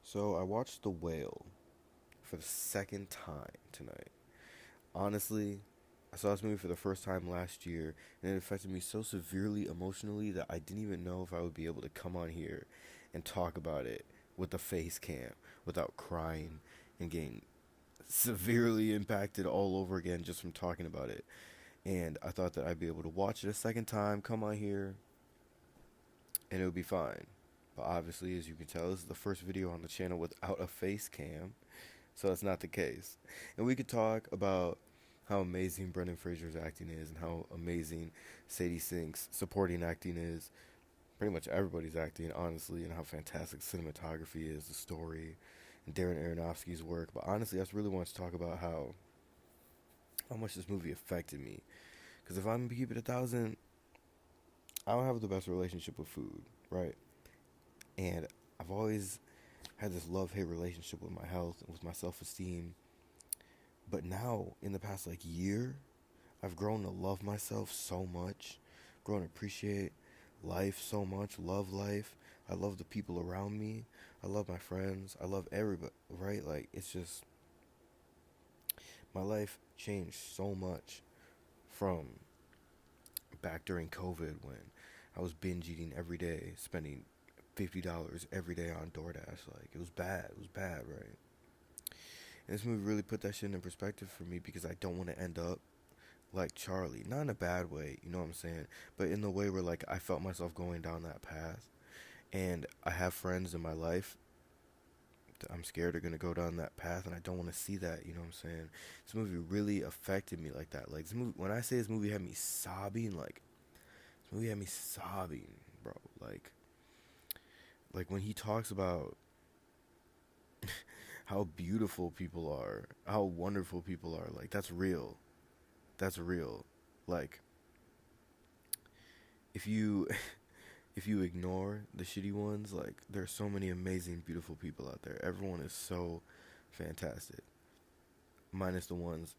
So I watched The Whale for the second time tonight. Honestly, I saw this movie for the first time last year, and it affected me so severely emotionally that I didn't even know if I would be able to come on here and talk about it with a face cam without crying and getting severely impacted all over again just from talking about it. And I thought that I'd be able to watch it a second time, come on here, and it would be fine. But obviously, as you can tell, this is the first video on the channel without a face cam. So that's not the case. And we could talk about how amazing Brendan Fraser's acting is and how amazing Sadie Sink's supporting acting is. Pretty much everybody's acting, honestly, and how fantastic cinematography is, the story, and Darren Aronofsky's work. But honestly, I just really want to talk about how much this movie affected me. Because if I'm going to keep it 1,000, I don't have the best relationship with food, right? And I've always had this love-hate relationship with my health and with my self-esteem. But now, in the past year, I've grown to love myself so much, grown to appreciate life so much, love life. I love the people around me. I love my friends. I love everybody, right? It's just, my life changed so much from back during COVID when I was binge eating every day, spending $50 every day on DoorDash. It was bad. It was bad, right? And this movie really put that shit in perspective for me because I don't want to end up like Charlie. Not in a bad way, you know what I'm saying? But in the way where I felt myself going down that path. And I have friends in my life that I'm scared are gonna go down that path, and I don't want to see that, you know what I'm saying? This movie really affected me like that. This movie, when I say this movie had me sobbing, this movie had me sobbing, bro. Like when he talks about how beautiful people are, how wonderful people are, that's real. That's real. Like if you if you ignore the shitty ones, there's so many amazing, beautiful people out there. Everyone is so fantastic. Minus the ones,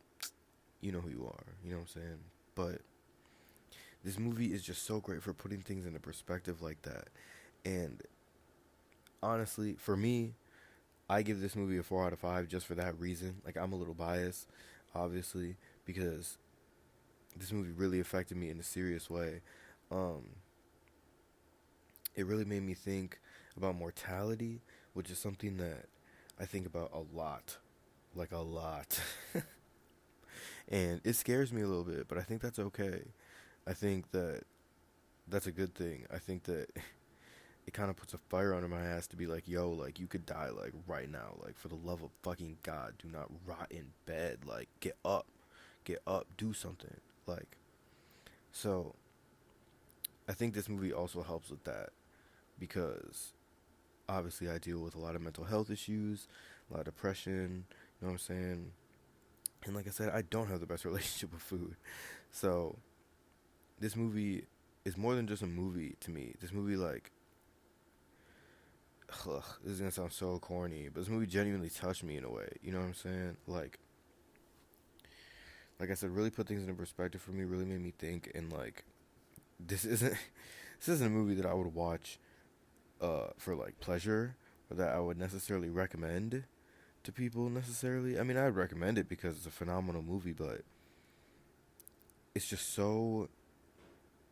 you know who you are, you know what I'm saying? But this movie is just so great for putting things into perspective like that. And honestly, for me, I give this movie a 4 out of 5 just for that reason. I'm a little biased, obviously, because this movie really affected me in a serious way. Um, it really made me think about mortality, which is something that I think about a lot. Like a lot. And it scares me a little bit, but I think that's okay. I think that that's a good thing. I think that it kind of puts a fire under my ass to be like, yo, you could die, right now. For the love of fucking God, do not rot in bed. Get up, do something. Like, so I think this movie also helps with that because obviously I deal with a lot of mental health issues, a lot of depression, you know what I'm saying? And like I said, I don't have the best relationship with food. So this movie is more than just a movie to me. This movie, this is gonna sound so corny, but this movie genuinely touched me in a way. You know what I'm saying? Like I said, really put things into perspective for me. Really made me think. And this isn't this isn't a movie that I would watch for pleasure, or that I would necessarily recommend to people necessarily. I mean, I'd recommend it because it's a phenomenal movie, but it's just so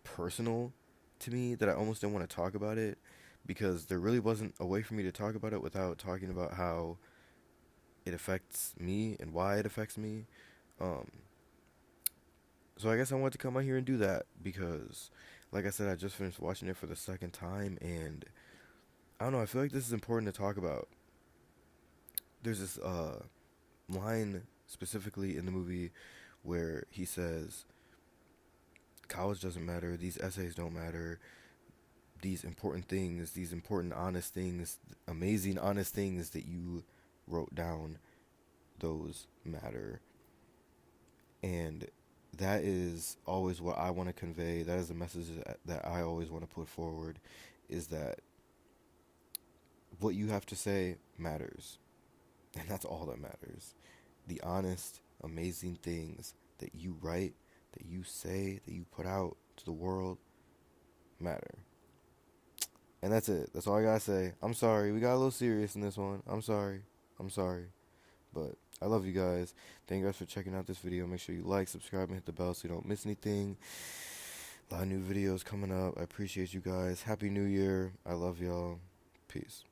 personal to me that I almost don't want to talk about it because there really wasn't a way for me to talk about it without talking about how it affects me and why it affects me. Um, so I guess I wanted to come out here and do that because, like I said, I just finished watching it for the second time, and I don't know. I feel like this is important to talk about. There's this line specifically in the movie where he says, "College doesn't matter. These essays don't matter. These important things, these important, honest things, amazing, honest things that you wrote down, those matter." And that is always what I want to convey. That is the message that I always want to put forward, is that what you have to say matters. And that's all that matters. The honest, amazing things that you write, that you say, that you put out to the world matter. And that's it. That's all I gotta say. I'm sorry. We got a little serious in this one. I'm sorry. I'm sorry. But I love you guys. Thank you guys for checking out this video. Make sure you like, subscribe, and hit the bell so you don't miss anything. A lot of new videos coming up. I appreciate you guys. Happy New Year. I love y'all. Peace.